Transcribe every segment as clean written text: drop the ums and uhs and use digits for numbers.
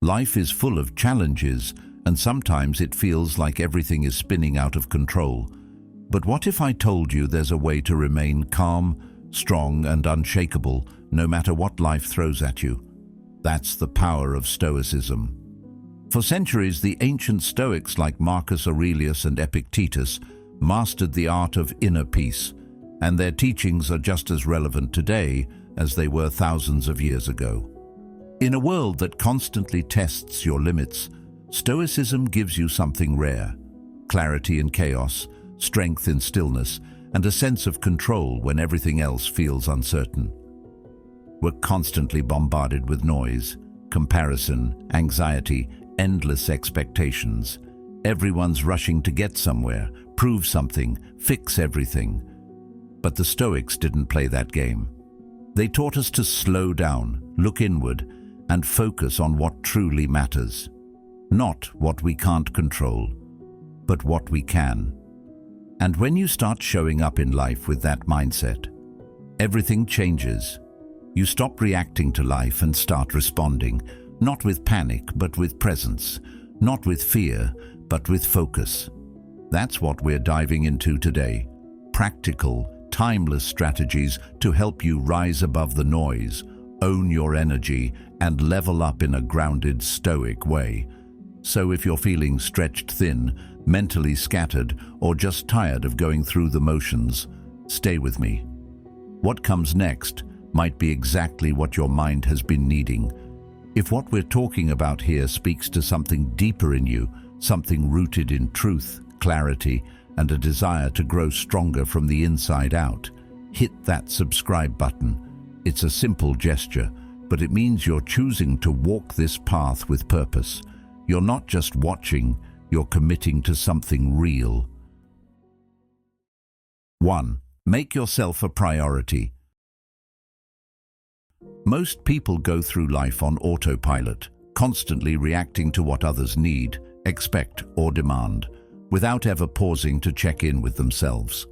Life is full of challenges, and sometimes it feels like everything is spinning out of control. But what if I told you there's a way to remain calm, strong, and unshakable, no matter what life throws at you? That's the power of Stoicism. For centuries, the ancient Stoics like Marcus Aurelius and Epictetus mastered the art of inner peace, and their teachings are just as relevant today as they were thousands of years ago. In a world that constantly tests your limits, Stoicism gives you something rare: clarity in chaos, strength in stillness, and a sense of control when everything else feels uncertain. We're constantly bombarded with noise, comparison, anxiety, endless expectations. Everyone's rushing to get somewhere, prove something, fix everything. But the Stoics didn't play that game. They taught us to slow down, look inward, and focus on what truly matters. Not what we can't control, but what we can. And when you start showing up in life with that mindset, everything changes. You stop reacting to life and start responding, not with panic, but with presence, not with fear, but with focus. That's what we're diving into today. Practical, timeless strategies to help you rise above the noise, own your energy, and level up in a grounded, stoic way. So if you're feeling stretched thin, mentally scattered, or just tired of going through the motions, stay with me. What comes next might be exactly what your mind has been needing. If what we're talking about here speaks to something deeper in you, something rooted in truth, clarity, and a desire to grow stronger from the inside out, hit that subscribe button. It's a simple gesture, but it means you're choosing to walk this path with purpose. You're not just watching, you're committing to something real. 1. Make yourself a priority. Most people go through life on autopilot, constantly reacting to what others need, expect, or demand, without ever pausing to check in with themselves.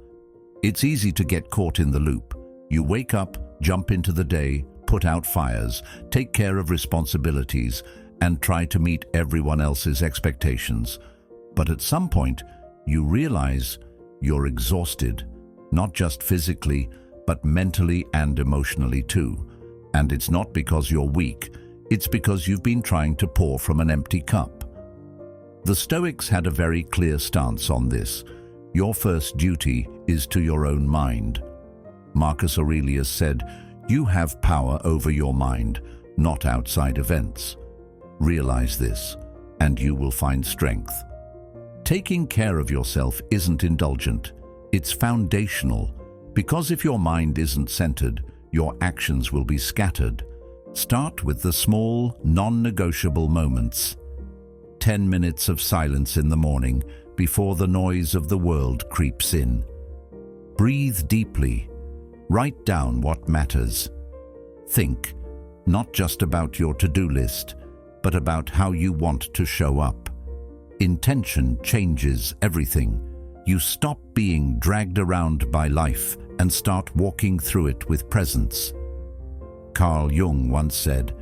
It's easy to get caught in the loop. You wake up, jump into the day, put out fires, take care of responsibilities, and try to meet everyone else's expectations. But at some point, you realize you're exhausted, not just physically, but mentally and emotionally too. And it's not because you're weak, it's because you've been trying to pour from an empty cup. The Stoics had a very clear stance on this. Your first duty is to your own mind. Marcus Aurelius said, "You have power over your mind, not outside events." Realize this, and you will find strength. Taking care of yourself isn't indulgent, it's foundational, because if your mind isn't centered, your actions will be scattered. Start with the small, non-negotiable moments. 10 minutes of silence in the morning before the noise of the world creeps in. Breathe deeply. Write down what matters. Think, not just about your to-do list, but about how you want to show up. Intention changes everything. You stop being dragged around by life and start walking through it with presence. Carl Jung once said,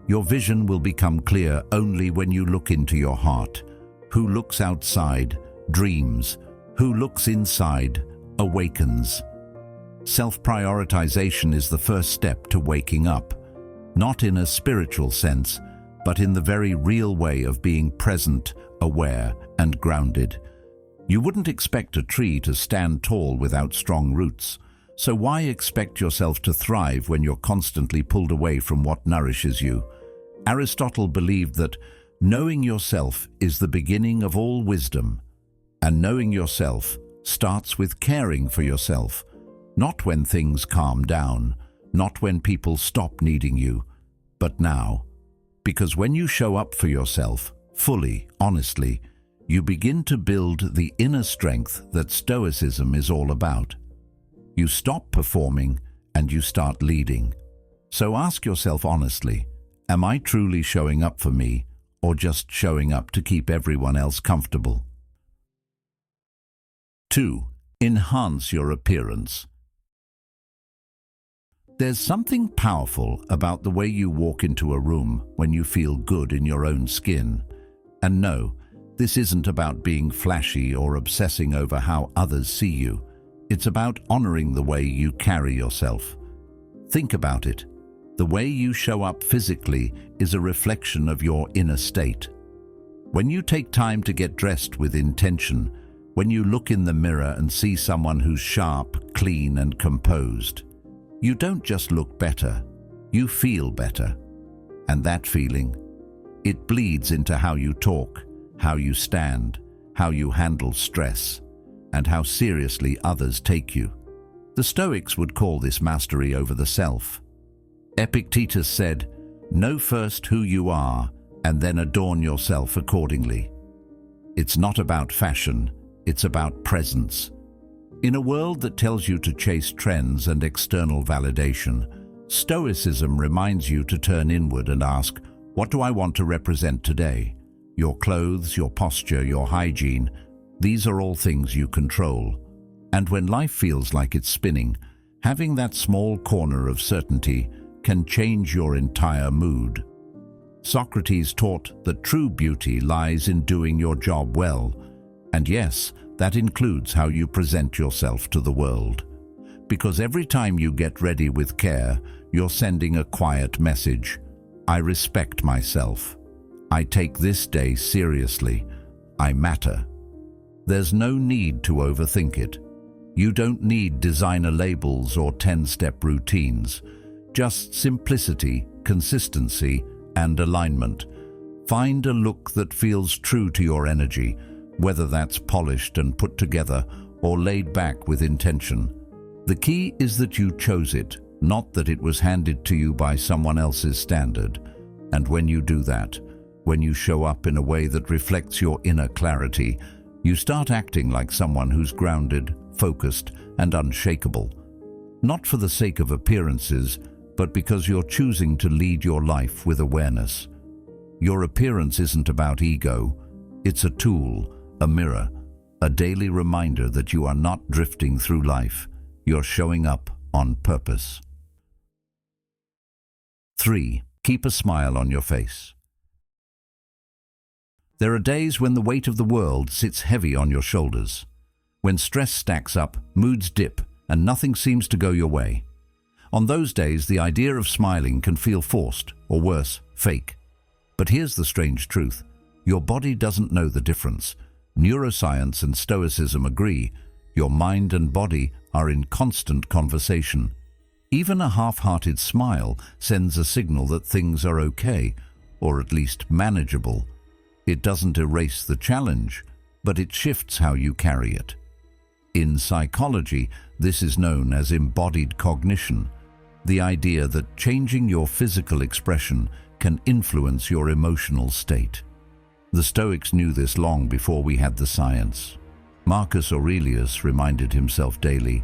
"Your vision will become clear only when you look into your heart. Who looks outside dreams. Who looks inside awakens." Self-prioritization is the first step to waking up, not in a spiritual sense, but in the very real way of being present, aware, and grounded. You wouldn't expect a tree to stand tall without strong roots, so why expect yourself to thrive when you're constantly pulled away from what nourishes you? Aristotle believed that knowing yourself is the beginning of all wisdom, and knowing yourself starts with caring for yourself, not when things calm down, not when people stop needing you, but now. Because when you show up for yourself, fully, honestly, you begin to build the inner strength that Stoicism is all about. You stop performing and you start leading. So ask yourself honestly, am I truly showing up for me, or just showing up to keep everyone else comfortable? 2. Enhance your appearance. There's something powerful about the way you walk into a room when you feel good in your own skin. And no, this isn't about being flashy or obsessing over how others see you. It's about honoring the way you carry yourself. Think about it. The way you show up physically is a reflection of your inner state. When you take time to get dressed with intention, when you look in the mirror and see someone who's sharp, clean, and composed, you don't just look better, you feel better. And that feeling, it bleeds into how you talk, how you stand, how you handle stress, and how seriously others take you. The Stoics would call this mastery over the self. Epictetus said, "Know first who you are, and then adorn yourself accordingly." It's not about fashion, it's about presence. In a world that tells you to chase trends and external validation, Stoicism reminds you to turn inward and ask, what do I want to represent today? Your clothes, your posture, your hygiene, these are all things you control. And when life feels like it's spinning, having that small corner of certainty can change your entire mood. Socrates taught that true beauty lies in doing your job well. And yes, that includes how you present yourself to the world. Because every time you get ready with care, you're sending a quiet message. I respect myself. I take this day seriously. I matter. There's no need to overthink it. You don't need designer labels or 10-step routines. Just simplicity, consistency, and alignment. Find a look that feels true to your energy, whether that's polished and put together or laid back with intention. The key is that you chose it, not that it was handed to you by someone else's standard. And when you do that, when you show up in a way that reflects your inner clarity, you start acting like someone who's grounded, focused, and unshakable. Not for the sake of appearances, but because you're choosing to lead your life with awareness. Your appearance isn't about ego. It's a tool, a mirror, a daily reminder that you are not drifting through life. You're showing up on purpose. 3. Keep a smile on your face. There are days when the weight of the world sits heavy on your shoulders. When stress stacks up, moods dip, and nothing seems to go your way. On those days, the idea of smiling can feel forced, or worse, fake. But here's the strange truth. Your body doesn't know the difference. Neuroscience and Stoicism agree. Your mind and body are in constant conversation. Even a half-hearted smile sends a signal that things are okay, or at least manageable. It doesn't erase the challenge, but it shifts how you carry it. In psychology, this is known as embodied cognition, the idea that changing your physical expression can influence your emotional state. The Stoics knew this long before we had the science. Marcus Aurelius reminded himself daily,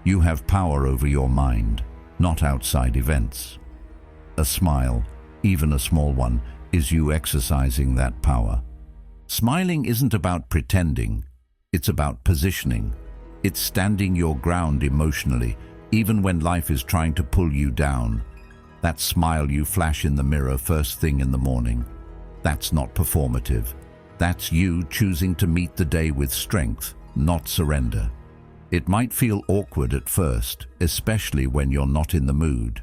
"You have power over your mind, not outside events." A smile, even a small one, is you exercising that power. Smiling isn't about pretending, it's about positioning. It's standing your ground emotionally, even when life is trying to pull you down. That smile you flash in the mirror first thing in the morning, that's not performative. That's you choosing to meet the day with strength, not surrender. It might feel awkward at first, especially when you're not in the mood.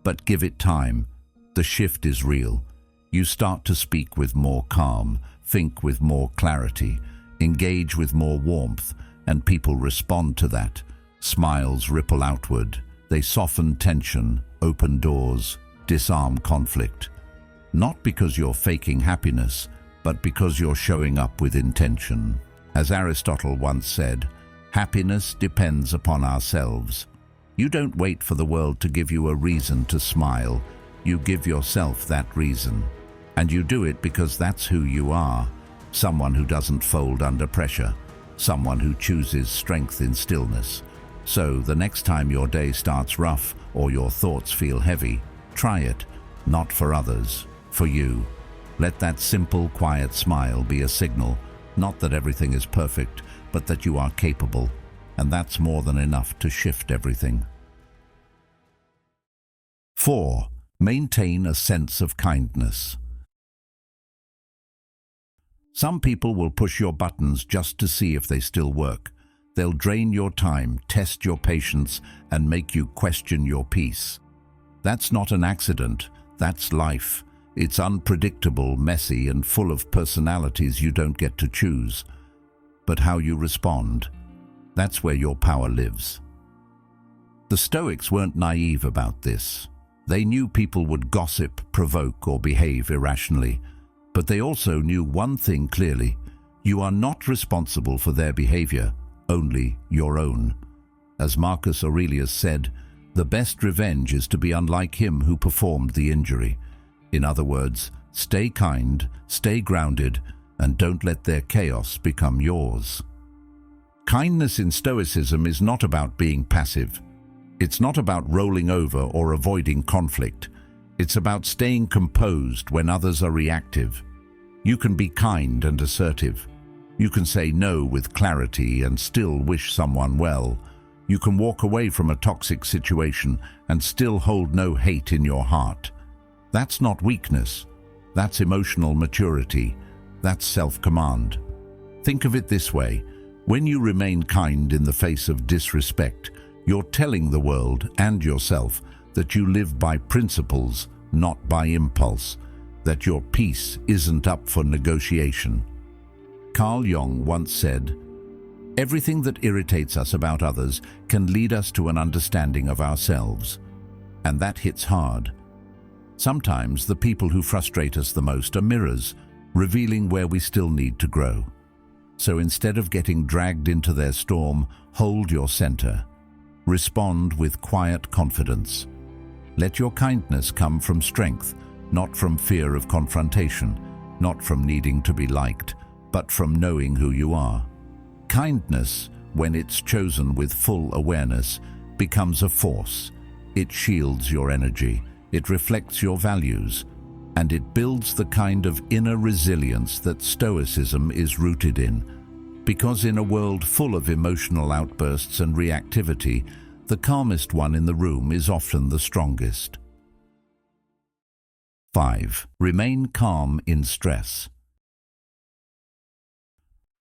But give it time. The shift is real. You start to speak with more calm, think with more clarity, engage with more warmth, and people respond to that. Smiles ripple outward. They soften tension, open doors, disarm conflict. Not because you're faking happiness, but because you're showing up with intention. As Aristotle once said, happiness depends upon ourselves. You don't wait for the world to give you a reason to smile. You give yourself that reason. And you do it because that's who you are. Someone who doesn't fold under pressure. Someone who chooses strength in stillness. So the next time your day starts rough or your thoughts feel heavy, try it. Not for others, for you. Let that simple, quiet smile be a signal, not that everything is perfect, but that you are capable. And that's more than enough to shift everything. 4. Maintain a sense of kindness. Some people will push your buttons just to see if they still work. They'll drain your time, test your patience, and make you question your peace. That's not an accident, that's life. It's unpredictable, messy, and full of personalities you don't get to choose. But how you respond, that's where your power lives. The Stoics weren't naive about this. They knew people would gossip, provoke, or behave irrationally. But they also knew one thing clearly: you are not responsible for their behavior, only your own. As Marcus Aurelius said, the best revenge is to be unlike him who performed the injury. In other words, stay kind, stay grounded, and don't let their chaos become yours. Kindness in Stoicism is not about being passive. It's not about rolling over or avoiding conflict. It's about staying composed when others are reactive. You can be kind and assertive. You can say no with clarity and still wish someone well. You can walk away from a toxic situation and still hold no hate in your heart. That's not weakness. That's emotional maturity. That's self-command. Think of it this way: when you remain kind in the face of disrespect, you're telling the world and yourself that you live by principles, not by impulse, that your peace isn't up for negotiation. Carl Jung once said, "Everything that irritates us about others can lead us to an understanding of ourselves." And that hits hard. Sometimes the people who frustrate us the most are mirrors, revealing where we still need to grow. So instead of getting dragged into their storm, hold your center. Respond with quiet confidence. Let your kindness come from strength, not from fear of confrontation, not from needing to be liked, but from knowing who you are. Kindness, when it's chosen with full awareness, becomes a force. It shields your energy, it reflects your values, and it builds the kind of inner resilience that Stoicism is rooted in. Because in a world full of emotional outbursts and reactivity, the calmest one in the room is often the strongest. 5. Remain calm in stress.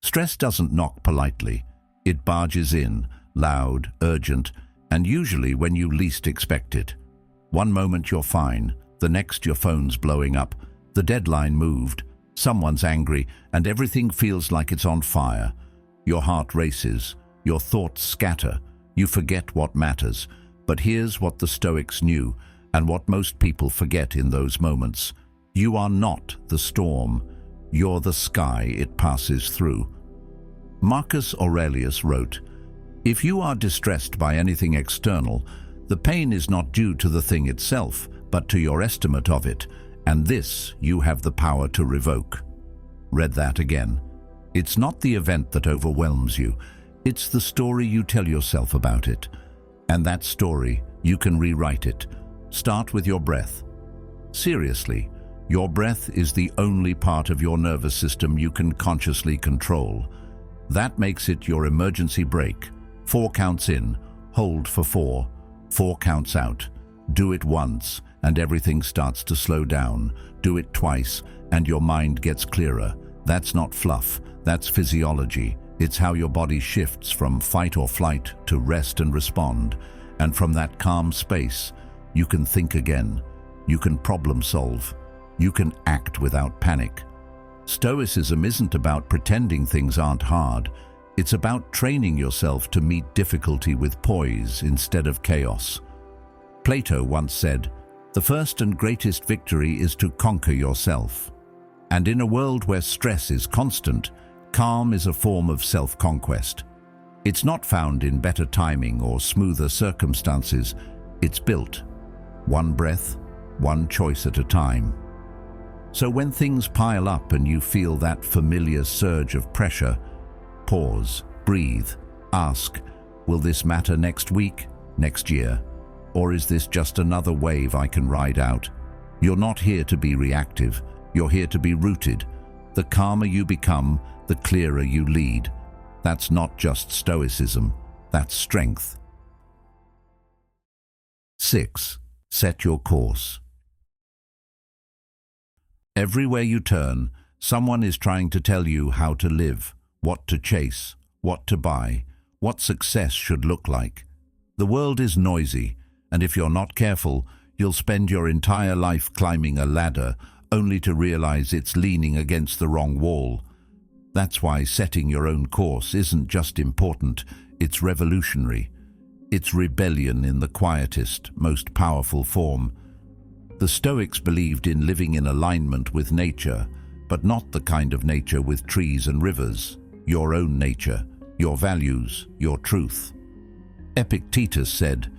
Stress doesn't knock politely. It barges in, loud, urgent, and usually when you least expect it. One moment you're fine, the next your phone's blowing up, the deadline moved, someone's angry, and everything feels like it's on fire. Your heart races, your thoughts scatter, you forget what matters. But here's what the Stoics knew, and what most people forget in those moments. You are not the storm. You're the sky it passes through. Marcus Aurelius wrote, "If you are distressed by anything external, the pain is not due to the thing itself, but to your estimate of it, and this you have the power to revoke." Read that again. It's not the event that overwhelms you, it's the story you tell yourself about it. And that story, you can rewrite it. Start with your breath. Seriously, your breath is the only part of your nervous system you can consciously control. That makes it your emergency brake. 4 counts in, hold for 4, 4 counts out. Do it once, and everything starts to slow down. Do it twice, and your mind gets clearer. That's not fluff, that's physiology. It's how your body shifts from fight or flight to rest and respond. And from that calm space, you can think again. You can problem solve. You can act without panic. Stoicism isn't about pretending things aren't hard. It's about training yourself to meet difficulty with poise instead of chaos. Plato once said, "The first and greatest victory is to conquer yourself." And in a world where stress is constant, calm is a form of self-conquest. It's not found in better timing or smoother circumstances. It's built, one breath, one choice at a time. So when things pile up and you feel that familiar surge of pressure, pause, breathe, ask, will this matter next week, next year? Or is this just another wave I can ride out? You're not here to be reactive. You're here to be rooted. The calmer you become, the clearer you lead. That's not just stoicism, that's strength. 6. Set your course. Everywhere you turn, someone is trying to tell you how to live, what to chase, what to buy, what success should look like. The world is noisy, and if you're not careful, you'll spend your entire life climbing a ladder only to realize it's leaning against the wrong wall. That's why setting your own course isn't just important, it's revolutionary. It's rebellion in the quietest, most powerful form. The Stoics believed in living in alignment with nature, but not the kind of nature with trees and rivers. Your own nature, your values, your truth. Epictetus said,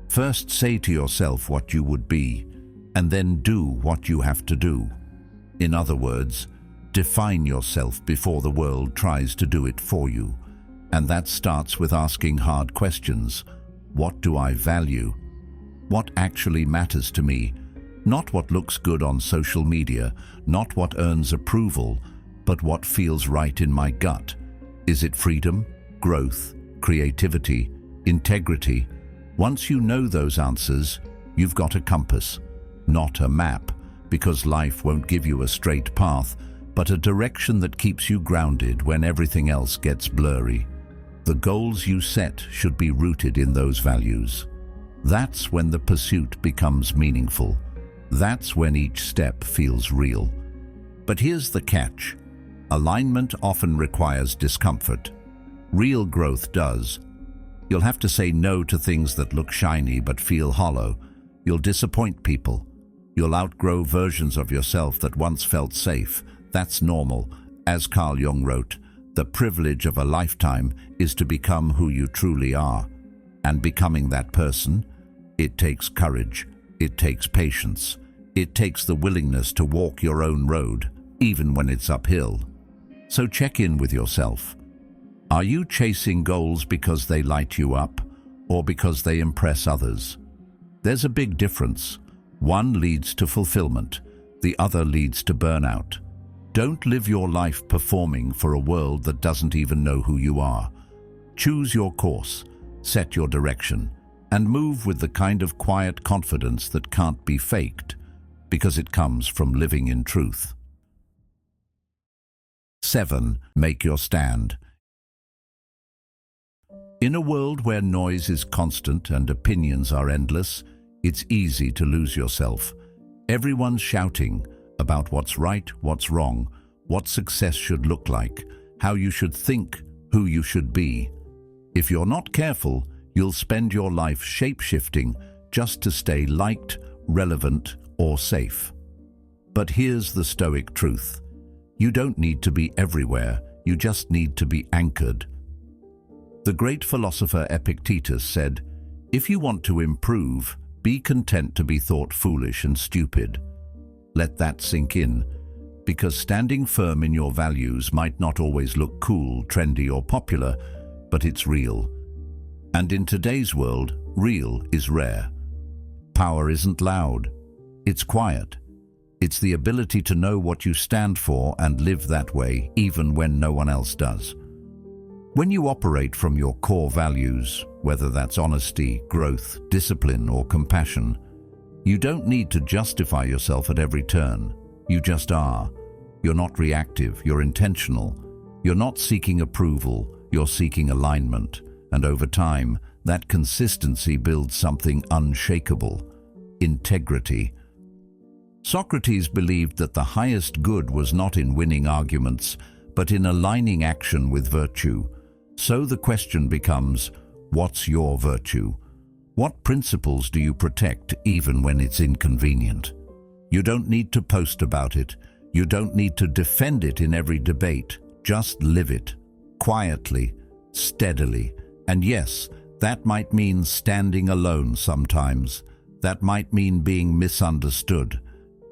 "First say to yourself what you would be, and then do what you have to do." In other words, define yourself before the world tries to do it for you. And that starts with asking hard questions. What do I value? What actually matters to me? Not what looks good on social media, not what earns approval, but what feels right in my gut. Is it freedom, growth, creativity, integrity? Once you know those answers, you've got a compass, not a map, because life won't give you a straight path, but a direction that keeps you grounded when everything else gets blurry. The goals you set should be rooted in those values. That's when the pursuit becomes meaningful. That's when each step feels real. But here's the catch. Alignment often requires discomfort. Real growth does. You'll have to say no to things that look shiny but feel hollow. You'll disappoint people. You'll outgrow versions of yourself that once felt safe. That's normal. As Carl Jung wrote, the privilege of a lifetime is to become who you truly are. And becoming that person, it takes courage, it takes patience, it takes the willingness to walk your own road, even when it's uphill. So check in with yourself. Are you chasing goals because they light you up, or because they impress others? There's a big difference. One leads to fulfillment, the other leads to burnout. Don't live your life performing for a world that doesn't even know who you are. Choose your course, set your direction, and move with the kind of quiet confidence that can't be faked, because it comes from living in truth. 7. Make your stand. In a world where noise is constant and opinions are endless, it's easy to lose yourself. Everyone's shouting about what's right, what's wrong, what success should look like, how you should think, who you should be. If you're not careful, you'll spend your life shape-shifting just to stay liked, relevant, or safe. But here's the Stoic truth. You don't need to be everywhere, you just need to be anchored. The great philosopher Epictetus said, "If you want to improve, be content to be thought foolish and stupid." Let that sink in, because standing firm in your values might not always look cool, trendy, or popular, but it's real. And in today's world, real is rare. Power isn't loud, it's quiet. It's the ability to know what you stand for and live that way, even when no one else does. When you operate from your core values, whether that's honesty, growth, discipline, or compassion, you don't need to justify yourself at every turn. You just are. You're not reactive, you're intentional. You're not seeking approval, you're seeking alignment. And over time, that consistency builds something unshakable: integrity. Socrates believed that the highest good was not in winning arguments, but in aligning action with virtue. So the question becomes, what's your virtue? What principles do you protect even when it's inconvenient? You don't need to post about it. You don't need to defend it in every debate. Just live it, quietly, steadily. And yes, that might mean standing alone sometimes. That might mean being misunderstood.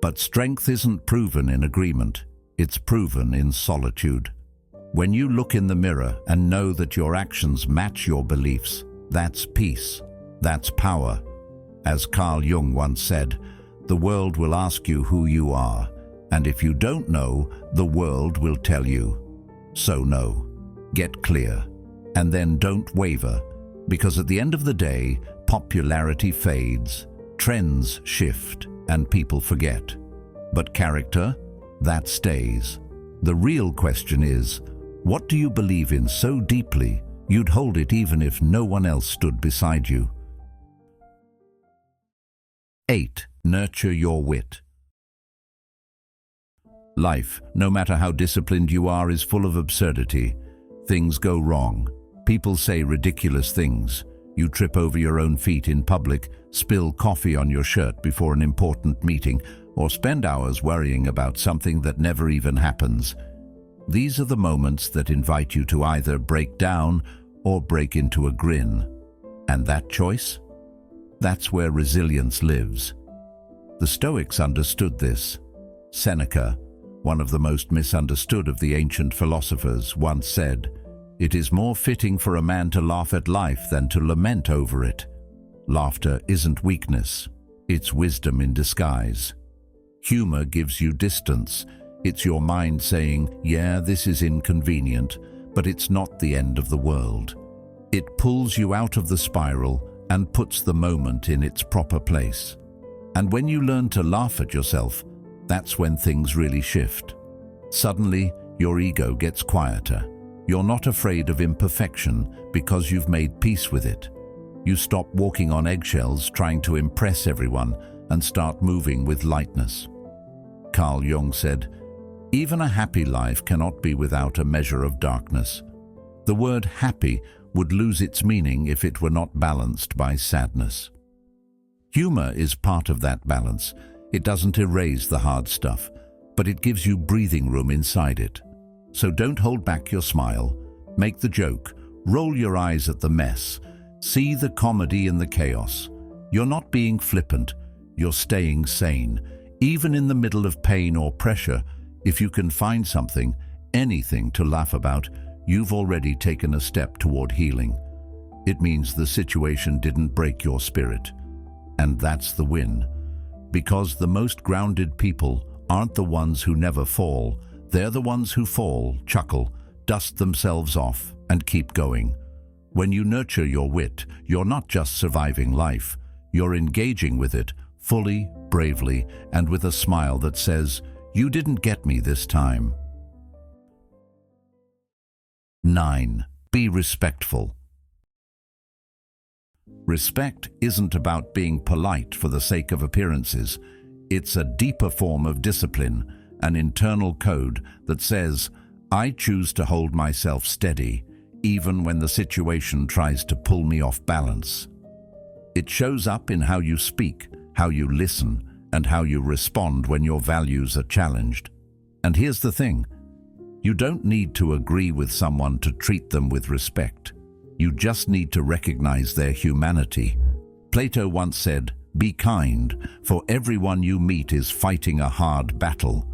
But strength isn't proven in agreement. It's proven in solitude. When you look in the mirror and know that your actions match your beliefs, that's peace. That's power. As Carl Jung once said, the world will ask you who you are, and if you don't know, the world will tell you. So know, get clear, and then don't waver, because at the end of the day, popularity fades, Trends shift and people forget. But character, that stays. The real question is, what do you believe in so deeply you'd hold it even if no one else stood beside you? 8. Nurture your wit. Life, no matter how disciplined you are, is full of absurdity. Things go wrong. People say ridiculous things. You trip over your own feet in public, spill coffee on your shirt before an important meeting, or spend hours worrying about something that never even happens. These are the moments that invite you to either break down or break into a grin. And that choice? That's where resilience lives. The Stoics understood this. Seneca, one of the most misunderstood of the ancient philosophers, once said, "It is more fitting for a man to laugh at life than to lament over it." Laughter isn't weakness, it's wisdom in disguise. Humor gives you distance. It's your mind saying, yeah, this is inconvenient, but it's not the end of the world. It pulls you out of the spiral and puts the moment in its proper place. And when you learn to laugh at yourself, that's when things really shift. Suddenly, your ego gets quieter. You're not afraid of imperfection because you've made peace with it. You stop walking on eggshells trying to impress everyone and start moving with lightness. Carl Jung said, "Even a happy life cannot be without a measure of darkness." The word happy would lose its meaning if it were not balanced by sadness. Humor is part of that balance. It doesn't erase the hard stuff, but it gives you breathing room inside it. So don't hold back your smile. Make the joke. Roll your eyes at the mess. See the comedy in the chaos. You're not being flippant. You're staying sane. Even in the middle of pain or pressure, if you can find something, anything to laugh about, you've already taken a step toward healing. It means the situation didn't break your spirit. And that's the win. Because the most grounded people aren't the ones who never fall. They're the ones who fall, chuckle, dust themselves off, and keep going. When you nurture your wit, you're not just surviving life. You're engaging with it, fully, bravely, and with a smile that says, "You didn't get me this time." 9. Be respectful. Respect isn't about being polite for the sake of appearances. It's a deeper form of discipline, an internal code that says, I choose to hold myself steady, even when the situation tries to pull me off balance. It shows up in how you speak, how you listen, and how you respond when your values are challenged. And here's the thing. You don't need to agree with someone to treat them with respect. You just need to recognize their humanity. Plato once said, "Be kind, for everyone you meet is fighting a hard battle."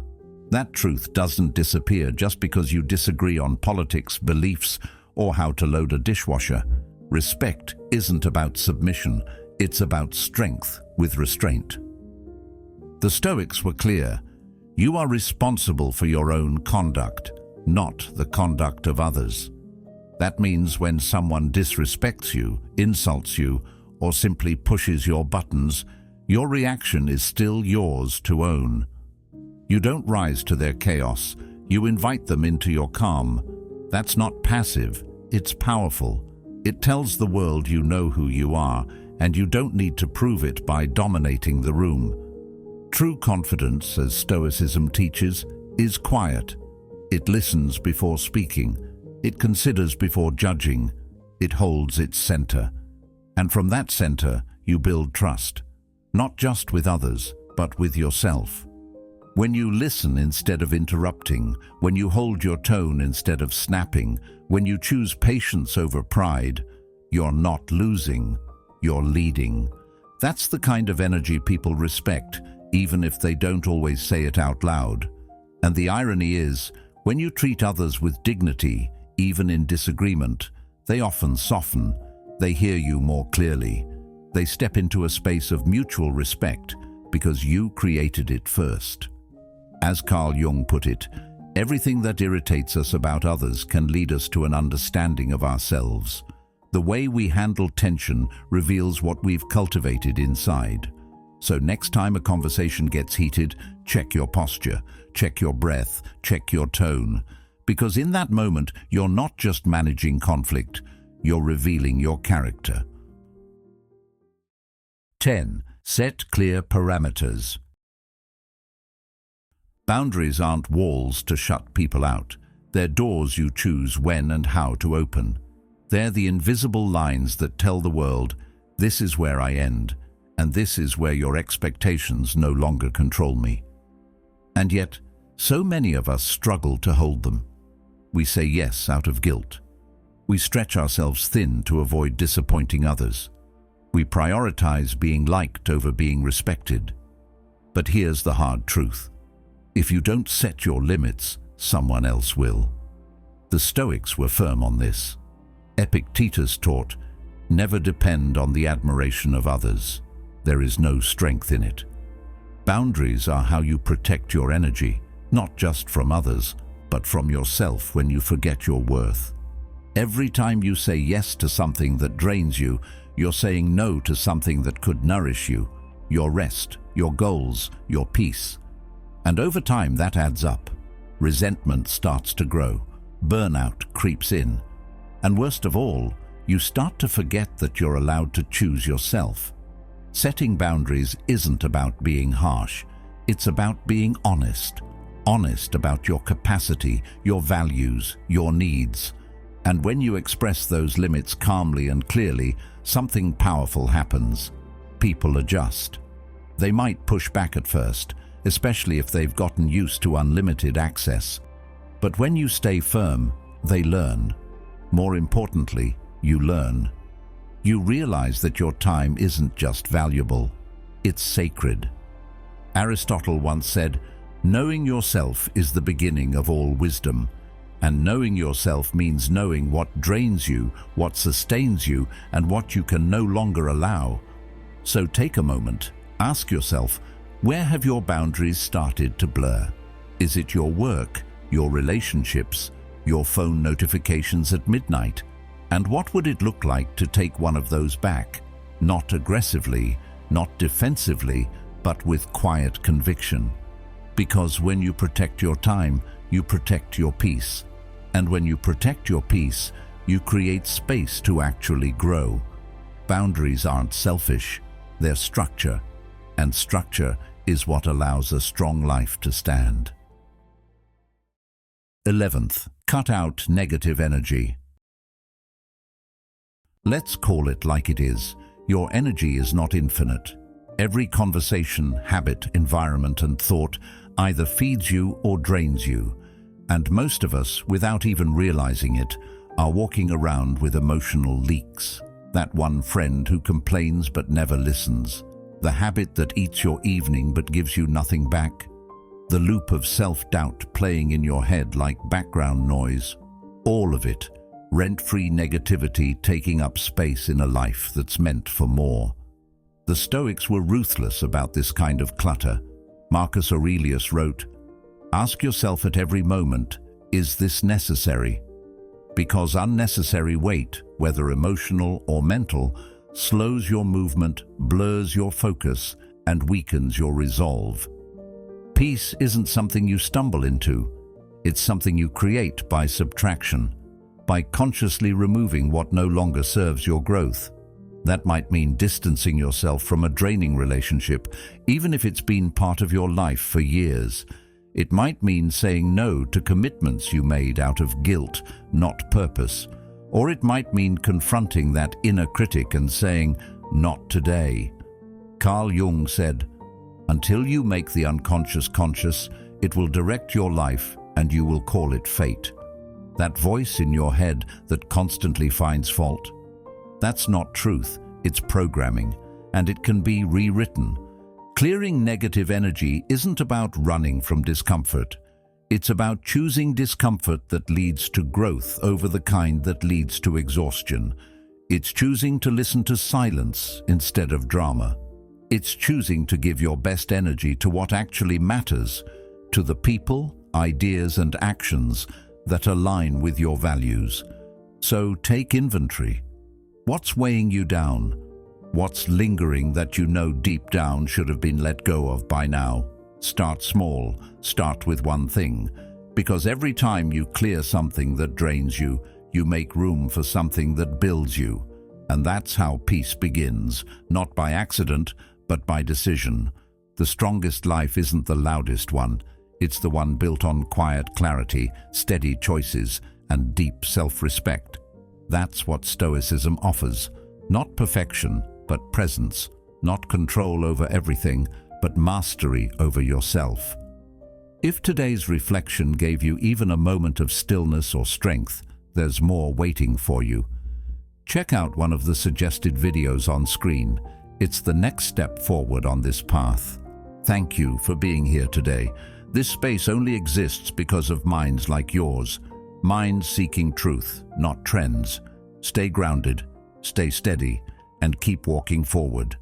That truth doesn't disappear just because you disagree on politics, beliefs, or how to load a dishwasher. Respect isn't about submission, it's about strength with restraint. The Stoics were clear. You are responsible for your own conduct, not the conduct of others. That means when someone disrespects you, insults you, or simply pushes your buttons, your reaction is still yours to own. You don't rise to their chaos, you invite them into your calm. That's not passive, it's powerful. It tells the world you know who you are, and you don't need to prove it by dominating the room. True confidence, as Stoicism teaches, is quiet. It listens before speaking. It considers before judging. It holds its center. And from that center, you build trust. Not just with others, but with yourself. When you listen instead of interrupting, when you hold your tone instead of snapping, when you choose patience over pride, you're not losing, you're leading. That's the kind of energy people respect, even if they don't always say it out loud. And the irony is, when you treat others with dignity, even in disagreement, they often soften. They hear you more clearly. They step into a space of mutual respect because you created it first. As Carl Jung put it, everything that irritates us about others can lead us to an understanding of ourselves. The way we handle tension reveals what we've cultivated inside. So next time a conversation gets heated, check your posture, check your breath, check your tone. Because in that moment, you're not just managing conflict, you're revealing your character. 10. Set clear parameters. Boundaries aren't walls to shut people out. They're doors you choose when and how to open. They're the invisible lines that tell the world, this is where I end, and this is where your expectations no longer control me. And yet, so many of us struggle to hold them. We say yes out of guilt. We stretch ourselves thin to avoid disappointing others. We prioritize being liked over being respected. But here's the hard truth. If you don't set your limits, someone else will. The Stoics were firm on this. Epictetus taught, never depend on the admiration of others. There is no strength in it. Boundaries are how you protect your energy, not just from others, but from yourself when you forget your worth. Every time you say yes to something that drains you, you're saying no to something that could nourish you, your rest, your goals, your peace. And over time that adds up. Resentment starts to grow, burnout creeps in, and worst of all, you start to forget that you're allowed to choose yourself. Setting boundaries isn't about being harsh, it's about being honest. Honest about your capacity, your values, your needs. And when you express those limits calmly and clearly, something powerful happens. People adjust. They might push back at first, especially if they've gotten used to unlimited access. But when you stay firm, they learn. More importantly, you learn. You realize that your time isn't just valuable, it's sacred. Aristotle once said, knowing yourself is the beginning of all wisdom. And knowing yourself means knowing what drains you, what sustains you, and what you can no longer allow. So take a moment, ask yourself, where have your boundaries started to blur? Is it your work, your relationships, your phone notifications at midnight? And what would it look like to take one of those back? Not aggressively, not defensively, but with quiet conviction. Because when you protect your time, you protect your peace. And when you protect your peace, you create space to actually grow. Boundaries aren't selfish, they're structure. And structure is what allows a strong life to stand. 11th, cut out negative energy. Let's call it like it is. Your energy is not infinite. Every conversation, habit, environment, and thought either feeds you or drains you. And most of us, without even realizing it, are walking around with emotional leaks. That one friend who complains but never listens. The habit that eats your evening but gives you nothing back. The loop of self-doubt playing in your head like background noise. All of it, rent-free negativity taking up space in a life that's meant for more. The Stoics were ruthless about this kind of clutter. Marcus Aurelius wrote, ask yourself at every moment, is this necessary? Because unnecessary weight, whether emotional or mental, slows your movement, blurs your focus, and weakens your resolve. Peace isn't something you stumble into. It's something you create by subtraction, by consciously removing what no longer serves your growth. That might mean distancing yourself from a draining relationship, even if it's been part of your life for years. It might mean saying no to commitments you made out of guilt, not purpose. Or it might mean confronting that inner critic and saying, not today. Carl Jung said, until you make the unconscious conscious, it will direct your life and you will call it fate. That voice in your head that constantly finds fault. That's not truth, it's programming, and it can be rewritten. Clearing negative energy isn't about running from discomfort. It's about choosing discomfort that leads to growth over the kind that leads to exhaustion. It's choosing to listen to silence instead of drama. It's choosing to give your best energy to what actually matters, to the people, ideas, and actions that align with your values. So take inventory. What's weighing you down? What's lingering that you know deep down should have been let go of by now? Start small. Start with one thing. Because every time you clear something that drains you, you make room for something that builds you. And that's how peace begins, not by accident, but by decision. The strongest life isn't the loudest one. It's the one built on quiet clarity, steady choices, and deep self-respect. That's what Stoicism offers. Not perfection, but presence. Not control over everything, but mastery over yourself. If today's reflection gave you even a moment of stillness or strength, there's more waiting for you. Check out one of the suggested videos on screen. It's the next step forward on this path. Thank you for being here today. This space only exists because of minds like yours. Minds seeking truth, not trends. Stay grounded, stay steady, and keep walking forward.